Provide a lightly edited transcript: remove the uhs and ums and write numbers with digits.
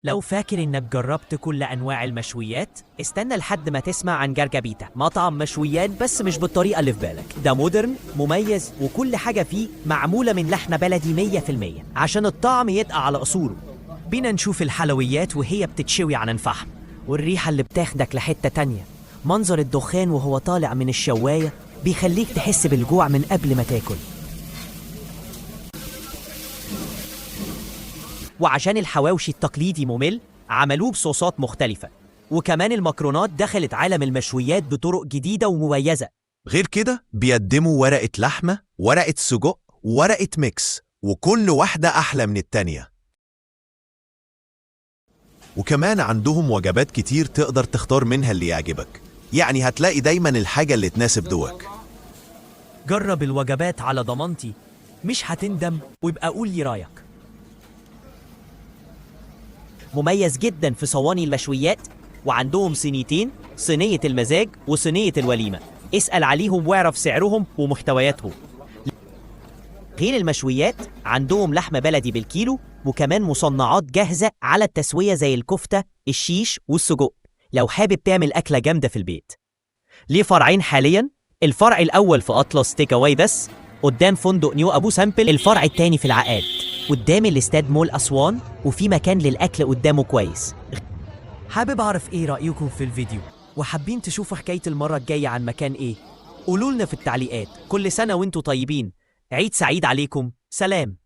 لو فاكر انك جربت كل انواع المشويات، استنى لحد ما تسمع عن جرجبيتا، مطعم مشويات بس مش بالطريقة اللي في بالك. ده مودرن مميز وكل حاجة فيه معمولة من لحمة بلدي 100% عشان الطعم يبقى على اصوله. بينا نشوف الحلويات وهي بتتشوي على الفحم، والريحة اللي بتاخدك لحتة تانية. منظر الدخان وهو طالع من الشواية بيخليك تحس بالجوع من قبل ما تاكل. وعشان الحواوشي التقليدي ممل، عملوه بصوصات مختلفة، وكمان المكرونات دخلت عالم المشويات بطرق جديدة ومميزة. غير كده بيقدموا ورقة لحمة، ورقة سجق، ورقة ميكس، وكل واحدة أحلى من التانية. وكمان عندهم وجبات كتير تقدر تختار منها اللي يعجبك، يعني هتلاقي دايما الحاجة اللي تناسب ذوقك. جرب الوجبات على ضمانتي، مش هتندم، ويبقى قول لي رأيك. مميز جدا في صواني المشويات، وعندهم صينيتين، صينية المزاج وصينية الوليمة. اسأل عليهم واعرف سعرهم ومحتوياتهم. غير المشويات عندهم لحمة بلدي بالكيلو، وكمان مصنعات جاهزة على التسوية زي الكفتة، الشيش والسجق، لو حابب تعمل أكلة جامدة في البيت. ليه فرعين حاليا، الفرع الأول في أطلس تيك أواي بس قدام فندق نيو أبو سامبل، الفرع التاني في العقاد قدام الاستاد مول أسوان، وفي مكان للأكل قدامه كويس. حابب أعرف إيه رأيكم في الفيديو، وحابين تشوفوا حكاية المرة الجاية عن مكان إيه؟ قولولنا في التعليقات. كل سنة وانتوا طيبين، عيد سعيد عليكم، سلام.